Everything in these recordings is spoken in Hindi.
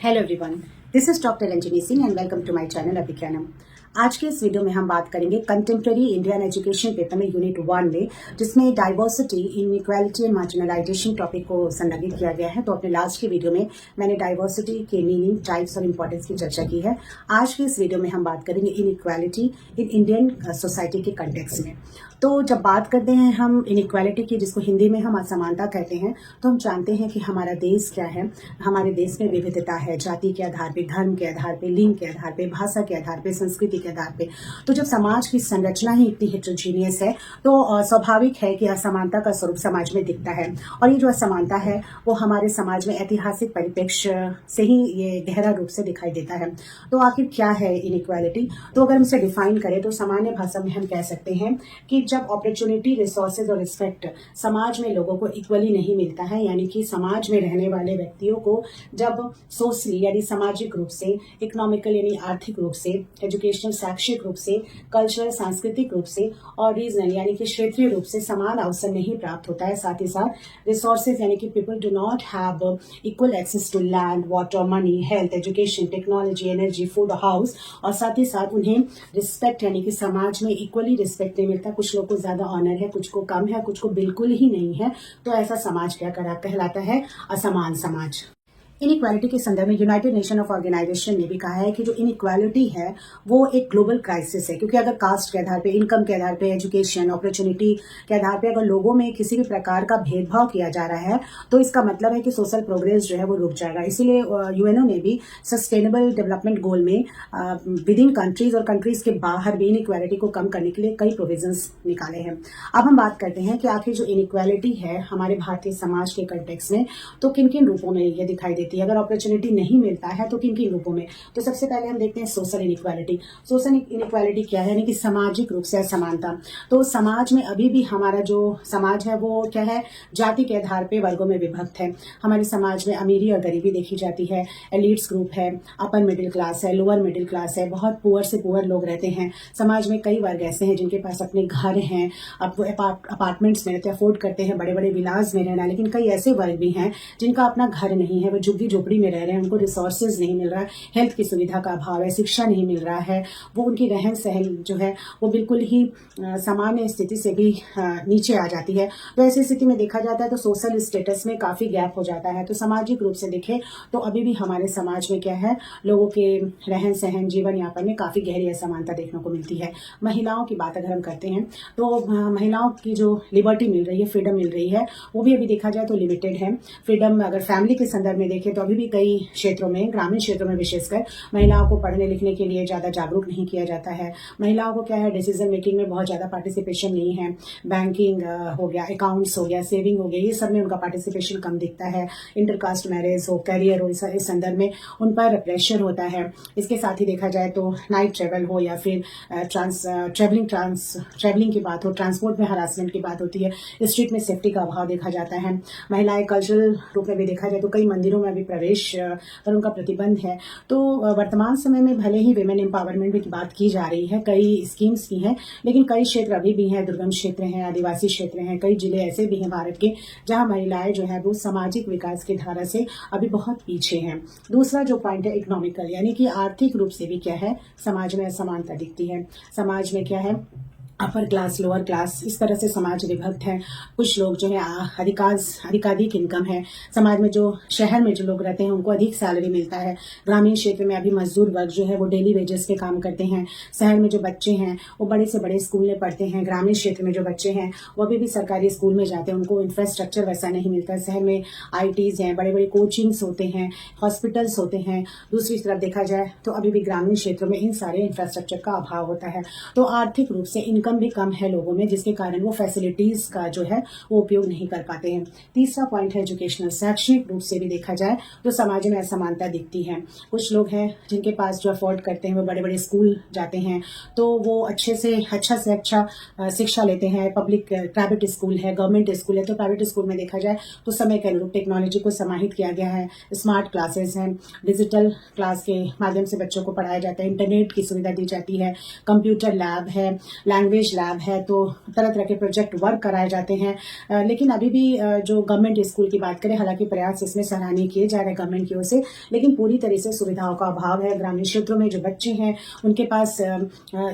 Hello everyone, this is doctor Ranjani Singh and welcome to my channel Abhigyanam. आज के इस वीडियो में हम बात करेंगे कंटेम्प्रेरी इंडियन एजुकेशन पेपर में यूनिट 1 में, जिसमें diversity, inequality and marginalisation topic को संलग्नित किया गया है। तो अपने लास्ट के वीडियो में मैंने डाइवर्सिटी के मीनिंग, टाइप्स और इंपॉर्टेंस की चर्चा की है। आज के इस वीडियो में हम बात करेंगे इनइक्वालिटी इन इंडियन सोसाइटी के कंटेक्स्ट में। तो जब बात करते हैं हम इनइक्वालिटी की, जिसको हिंदी में हम असमानता कहते हैं, तो हम जानते हैं कि हमारा देश क्या है। हमारे देश में विविधता है, जाति के आधार पे, धर्म के आधार पे, लिंग के आधार पे, भाषा के आधार पे, संस्कृति के आधार पे। तो जब समाज की संरचना ही इतनी हेट्रोजीनियस है, तो स्वाभाविक है कि असमानता का स्वरूप समाज में दिखता है। और ये जो असमानता है वो हमारे समाज में ऐतिहासिक परिप्रेक्ष्य से ही ये गहरा रूप से दिखाई देता है। तो आखिर क्या है इनइक्वालिटी? तो अगर हम इसे डिफाइन करें तो सामान्य भाषा में हम कह सकते हैं कि जब अपॉर्चुनिटी, रिसोर्सेज और रिस्पेक्ट समाज में लोगों को इक्वली नहीं मिलता है, यानी कि समाज में रहने वाले व्यक्तियों को जब सोशली यानी सामाजिक रूप से, इकोनॉमिकल यानी आर्थिक रूप से, एजुकेशनल शैक्षिक रूप से, कल्चरल सांस्कृतिक रूप से और रीजनल यानी कि क्षेत्रीय रूप से समान अवसर नहीं प्राप्त होता है। साथ ही साथ रिसोर्सेज यानी कि people do not have equal access to land, water, money, health, education, technology, energy, food, house, और साथ ही साथ उन्हें रिस्पेक्ट यानी कि समाज में इक्वली रिस्पेक्ट नहीं मिलता। कुछ लोग को ज्यादा ऑनर है, कुछ को कम है, कुछ को बिल्कुल ही नहीं है। तो ऐसा समाज क्या कहलाता है? असमान समाज। इनइक्वालिटी के संदर्भ में यूनाइटेड नेशन ऑफ ऑर्गेनाइजेशन ने भी कहा है कि जो इनइक्वालिटी है वो एक ग्लोबल क्राइसिस है, क्योंकि अगर कास्ट के आधार पे, इनकम के आधार पे, एजुकेशन, अपॉर्चुनिटी के आधार पे अगर लोगों में किसी भी प्रकार का भेदभाव किया जा रहा है तो इसका मतलब है कि सोशल प्रोग्रेस जो है वो रुक जाएगा। इसीलिए यूएनओ ने भी सस्टेनेबल डेवलपमेंट गोल में विद इन कंट्रीज और कंट्रीज के बाहर भी इनइक्वालिटी को कम करने के लिए कई प्रोविजंस निकाले हैं। अब हम बात करते हैं कि आखिर जो इनइक्वालिटी है हमारे भारतीय समाज के कंटेक्स्ट में, तो किन किन रूपों में ये दिखाई देती है। अगर अपॉर्चुनिटी नहीं मिलता है तो किन किन रूपों में? तो सबसे पहले हम देखते हैं सोशल इनइक्वालिटी। सोशल इनइक्वालिटी क्या है? यानी कि सामाजिक रूप से असमानता। तो समाज में अभी भी हमारा जो समाज है वो क्या है? जाति के आधार पे वर्गों में विभक्त है। हमारे समाज में अमीरी और गरीबी देखी जाती है। एलिट्स ग्रुप है, अपर मिडिल क्लास है, लोअर मिडिल क्लास है, बहुत पुअर से पुअर लोग रहते हैं। समाज में कई वर्ग ऐसे हैं जिनके पास अपने घर हैं, अब वो अपार्टमेंट्स में रहते हैं, अफोर्ड करते हैं बड़े बड़े विलास में रहना। लेकिन कई ऐसे वर्ग भी हैं जिनका अपना घर नहीं है, वो झुग्गी झोपड़ी में रह रहे हैं, उनको रिसोर्सेज नहीं मिल रहा है, हेल्थ की सुविधा का अभाव है, शिक्षा नहीं मिल रहा है, वो उनकी रहन सहन जो है वो बिल्कुल ही सामान्य स्थिति से भी नीचे आ जाती है। तो ऐसी स्थिति में देखा जाता है तो सोशल स्टेटस में काफी गैप हो जाता है। तो सामाजिक रूप से देखें तो अभी भी हमारे समाज में क्या है, लोगों के रहन सहन, जीवन यापन में काफी गहरी असमानता देखने को मिलती है। महिलाओं की बात अगर हम करते हैं तो महिलाओं की जो लिबर्टी मिल रही है, फ्रीडम मिल रही है, वो भी अभी देखा जाए तो लिमिटेड है। फ्रीडम अगर फैमिली के संदर्भ में देखें तो अभी भी कई क्षेत्रों में, ग्रामीण क्षेत्रों में विशेषकर, महिलाओं को पढ़ने लिखने के लिए ज्यादा जागरूक नहीं किया जाता है। महिलाओं को क्या है, डिसीजन मेकिंग में बहुत ज्यादा पार्टिसिपेशन नहीं है। बैंकिंग हो गया, अकाउंट्स हो गया, सेविंग हो गया, ये सब में उनका पार्टिसिपेशन कम दिखता है। इंटरकास्ट मैरिज हो, करियर हो, इस संदर्भ में उन पर प्रेशर होता है। इसके साथ ही देखा जाए तो नाइट ट्रेवल हो या फिर ट्रेवलिंग की बात हो, ट्रांसपोर्ट में हरासमेंट की बात होती है, स्ट्रीट में सेफ्टी का अभाव देखा जाता है। महिलाएं कल्चरल रूप में भी देखा जाए तो कई मंदिरों में अभी प्रवेश पर उनका प्रतिबंध है। तो वर्तमान समय में भले ही विमेन एम्पावरमेंट की बात की जा रही है, कई स्कीम्स की हैं, लेकिन कई क्षेत्र अभी भी हैं, दुर्गम क्षेत्र हैं, आदिवासी क्षेत्र हैं, कई जिले ऐसे भी हैं भारत के जहां महिलाएं जो है वो सामाजिक विकास की धारा से अभी बहुत पीछे हैं। दूसरा जो पॉइंट है इकोनॉमिकल, यानी कि आर्थिक रूप से भी क्या है, समाज में असमानता दिखती है। समाज में क्या है, अपर क्लास, लोअर क्लास, इस तरह से समाज विभक्त है। कुछ लोग जो है अधिकाधिक इनकम है। समाज में जो शहर में जो लोग रहते हैं उनको अधिक सैलरी मिलता है। ग्रामीण क्षेत्र में अभी मजदूर वर्ग जो है वो डेली वेजेस पे काम करते हैं। शहर में जो बच्चे हैं वो बड़े से बड़े स्कूल में पढ़ते हैं। ग्रामीण क्षेत्र में जो बच्चे हैं वो अभी भी सरकारी स्कूल में जाते हैं, उनको इंफ्रास्ट्रक्चर वैसा नहीं मिलता है। शहर में आईटीज हैं, बड़े बड़े कोचिंग्स होते हैं, हॉस्पिटल्स होते हैं। दूसरी तरफ देखा जाए तो अभी भी ग्रामीण क्षेत्रों में इन सारे इंफ्रास्ट्रक्चर का अभाव होता है। तो आर्थिक रूप से इनकम भी कम है लोगों में, जिसके कारण वो फैसिलिटीज का जो है वो उपयोग नहीं कर पाते हैं। तीसरा पॉइंट है एजुकेशनल। शैक्षणिक रूप से भी देखा जाए तो समाज में असमानता दिखती है। कुछ लोग हैं जिनके पास जो अफोर्ड करते हैं वो बड़े बड़े स्कूल जाते हैं, तो वो अच्छा से अच्छा शिक्षा लेते हैं। प्राइवेट स्कूल है, गवर्नमेंट स्कूल है, तो प्राइवेट स्कूल में देखा जाए तो समय के अनुरूप टेक्नोलॉजी को समाहित किया गया है। स्मार्ट क्लासेस हैं, डिजिटल क्लास के माध्यम से बच्चों को पढ़ाया जाता है, इंटरनेट की सुविधा दी जाती है, कंप्यूटर लैब है, लैंग्वेज लैंग्वेज लैब है, तो तरह तरह के प्रोजेक्ट वर्क कराए जाते हैं। लेकिन अभी भी जो गवर्नमेंट स्कूल की बात करें, हालांकि प्रयास इसमें सराहनीय किए जा रहे हैं गवर्नमेंट की ओर से, लेकिन पूरी तरह से सुविधाओं का अभाव है। ग्रामीण क्षेत्रों में जो बच्चे हैं उनके पास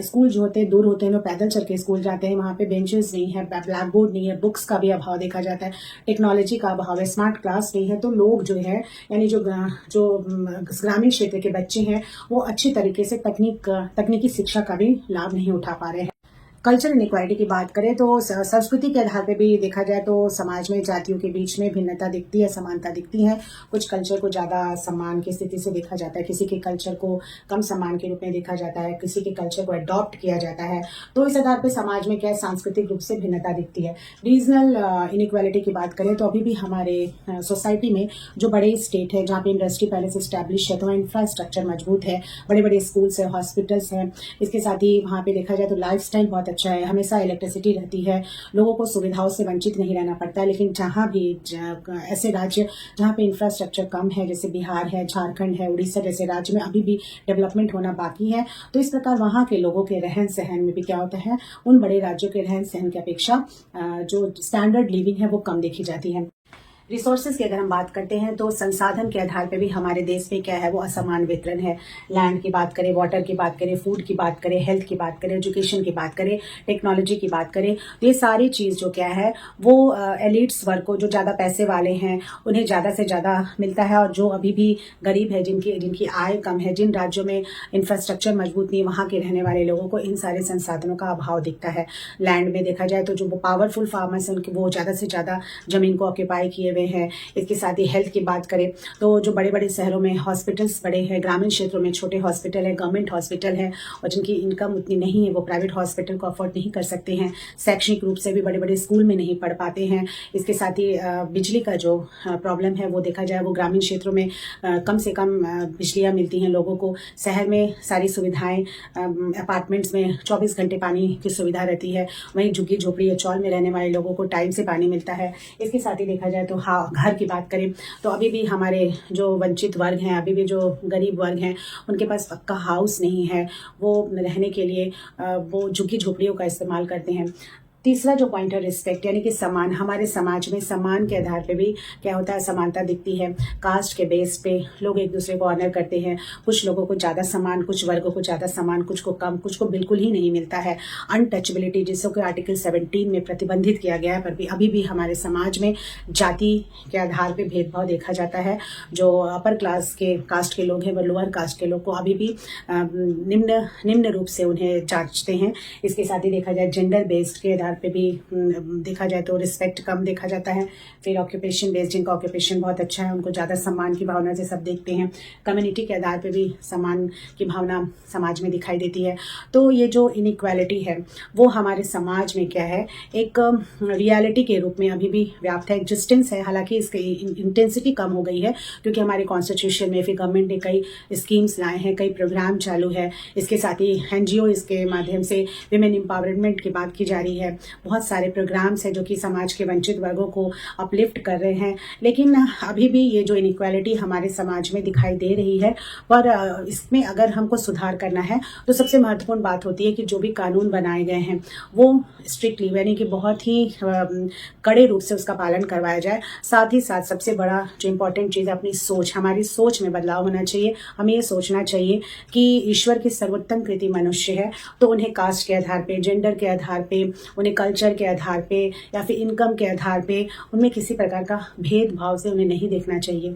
स्कूल जो होते हैं दूर होते हैं, वो पैदल चल के स्कूल जाते हैं, वहाँ पे बेंचेस नहीं है, ब्लैक बोर्ड नहीं है, बुक्स का भी अभाव देखा जाता है, टेक्नोलॉजी का अभाव है, स्मार्ट क्लास नहीं है। तो लोग जो है यानी जो ग्रामीण क्षेत्र के बच्चे हैं वो अच्छी तरीके से तकनीकी शिक्षा का भी लाभ नहीं उठा पा रहे हैं। कल्चर इनइक्वालिटी की बात करें तो संस्कृति के आधार पर भी देखा जाए तो समाज में जातियों के बीच में भिन्नता दिखती है, समानता दिखती है। कुछ कल्चर को ज़्यादा सम्मान की स्थिति से देखा जाता है, किसी के कल्चर को कम सम्मान के रूप में देखा जाता है, किसी के कल्चर को अडॉप्ट किया जाता है। तो इस आधार पर समाज में क्या सांस्कृतिक रूप से भिन्नता दिखती है। रीजनल इनइक्वालिटी की बात करें तो अभी भी हमारे सोसाइटी में जो बड़े स्टेट है जहाँ पे इंडस्ट्री पहले से स्टैब्लिश है, तो वहाँ इंफ्रास्ट्रक्चर मजबूत है, बड़े बड़े स्कूल्स है, हॉस्पिटल्स हैं। इसके साथ ही वहाँ पे देखा जाए तो लाइफ स्टाइल बहुत अच्छा है, हमेशा इलेक्ट्रिसिटी रहती है, लोगों को सुविधाओं से वंचित नहीं रहना पड़ता है। लेकिन जहाँ भी ऐसे राज्य जहाँ पे इंफ्रास्ट्रक्चर कम है, जैसे बिहार है, झारखंड है, उड़ीसा जैसे राज्य में अभी भी डेवलपमेंट होना बाकी है। तो इस प्रकार वहाँ के लोगों के रहन सहन में भी क्या होता है, उन बड़े राज्यों के रहन सहन की अपेक्षा जो स्टैंडर्ड लिविंग है वो कम देखी जाती है। रिसोर्सेज की अगर हम बात करते हैं तो संसाधन के आधार पे भी हमारे देश में क्या है वो असमान वितरण है। लैंड की बात करें, वाटर की बात करें, फूड की बात करें, हेल्थ की बात करें, एजुकेशन की बात करें, टेक्नोलॉजी की बात करें, तो ये सारी चीज़ जो क्या है वो एलिट्स वर्ग को, जो ज़्यादा पैसे वाले हैं उन्हें ज़्यादा से ज़्यादा मिलता है, और जो अभी भी गरीब है, जिनकी आय कम है, जिन राज्यों में इंफ्रास्ट्रक्चर मजबूत नहीं, वहाँ के रहने वाले लोगों को इन सारे संसाधनों का अभाव दिखता है। लैंड में देखा जाए तो जो पावरफुल फार्मर्स हैं उनके वो ज़्यादा से ज़्यादा जमीन को ऑक्यूपाई किए हैं। इसके साथ ही हेल्थ की बात करें तो जो बड़े बड़े शहरों में हॉस्पिटल्स बड़े हैं, ग्रामीण क्षेत्रों में छोटे हॉस्पिटल है, गवर्नमेंट हॉस्पिटल है, और जिनकी इनकम उतनी नहीं है वो प्राइवेट हॉस्पिटल को अफोर्ड नहीं कर सकते हैं। शैक्षणिक रूप से भी बड़े बड़े स्कूल में नहीं पढ़ पाते हैं। इसके साथ ही बिजली का जो प्रॉब्लम है वो देखा जाए वो ग्रामीण क्षेत्रों में कम से कम बिजलियाँ मिलती हैं लोगों को। शहर में सारी सुविधाएं, अपार्टमेंट्स में 24 घंटे पानी की सुविधा रहती है, वहीं झुग्गी झोपड़ी या चौल में रहने वाले लोगों को टाइम से पानी मिलता है। इसके साथ ही देखा जाए तो हाँ, घर की बात करें तो अभी भी हमारे जो वंचित वर्ग हैं, अभी भी जो गरीब वर्ग हैं, उनके पास पक्का हाउस नहीं है, वो रहने के लिए वो झुग्गी झोपड़ियों का इस्तेमाल करते हैं। तीसरा जो पॉइंट है रिस्पेक्ट, यानी कि सम्मान। हमारे समाज में सम्मान के आधार पे भी क्या होता है, समानता दिखती है। कास्ट के बेस पे लोग एक दूसरे को ऑनर करते हैं, कुछ लोगों को ज़्यादा सम्मान, कुछ वर्गों को ज़्यादा सम्मान, कुछ को कम, कुछ को बिल्कुल ही नहीं मिलता है। अनटचेबिलिटी जिसको कि आर्टिकल 17 में प्रतिबंधित किया गया है, पर भी अभी भी हमारे समाज में जाति के आधार पर भेदभाव देखा जाता है। जो अपर क्लास के कास्ट के लोग हैं वो लोअर कास्ट के लोग को अभी भी निम्न रूप से उन्हें जांचते हैं। इसके साथ ही देखा जाए जेंडर बेस्ड के आधार पे भी देखा जाए तो रिस्पेक्ट कम देखा जाता है। फिर ऑक्यूपेशन बेस्ड, जिनका ऑक्यूपेशन बहुत अच्छा है उनको ज़्यादा सम्मान की भावना से सब देखते हैं। कम्युनिटी के आधार पे भी सम्मान की भावना समाज में दिखाई देती है। तो ये जो इनइक्वालिटी है वो हमारे समाज में क्या है, एक रियलिटी के रूप में अभी भी व्याप्त है, एग्जिस्टेंस है। हालांकि इसकी इंटेंसिटी कम हो गई है क्योंकि हमारे कॉन्स्टिट्यूशन में फिर गवर्नमेंट ने कई स्कीम्स लाए हैं, कई प्रोग्राम चालू है। इसके साथ ही NGO इसके माध्यम से विमेन एम्पावरमेंट की बात की जा रही है। बहुत सारे प्रोग्राम्स हैं जो कि समाज के वंचित वर्गों को अपलिफ्ट कर रहे हैं। लेकिन अभी भी ये जो इनइक्वालिटी हमारे समाज में दिखाई दे रही है, पर इसमें अगर हमको सुधार करना है तो सबसे महत्वपूर्ण बात होती है कि जो भी कानून बनाए गए हैं वो स्ट्रिक्टली, यानी कि बहुत ही कड़े रूप से उसका पालन करवाया जाए। साथ ही साथ सबसे बड़ा जो इम्पोर्टेंट चीज़ है अपनी सोच, हमारी सोच में बदलाव होना चाहिए। हमें ये सोचना चाहिए कि ईश्वर की सर्वोत्तम कृति मनुष्य है, तो उन्हें कास्ट के आधार पे, जेंडर के आधार पे, उन्हें कल्चर के आधार पे या फिर इनकम के आधार पे उनमें किसी प्रकार का भेदभाव से उन्हें नहीं देखना चाहिए।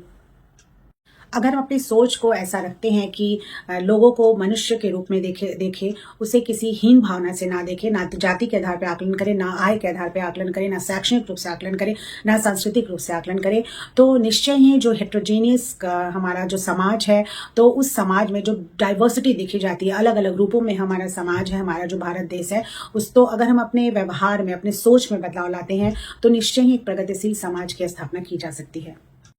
अगर हम अपनी सोच को ऐसा रखते हैं कि लोगों को मनुष्य के रूप में देखे, उसे किसी हीन भावना से ना देखे, ना जाति के आधार पर आकलन करें, ना आय के आधार पर आकलन करें, ना शैक्षणिक रूप से आकलन करें, ना सांस्कृतिक रूप से आकलन करें, तो निश्चय ही जो हेट्रोजीनियस हमारा जो समाज है, तो उस समाज में जो डाइवर्सिटी देखी जाती है, अलग अलग रूपों में हमारा समाज है, हमारा जो भारत देश है, उस तो अगर हम अपने व्यवहार में, अपने सोच में बदलाव लाते हैं तो निश्चय ही एक प्रगतिशील समाज की स्थापना की जा सकती है।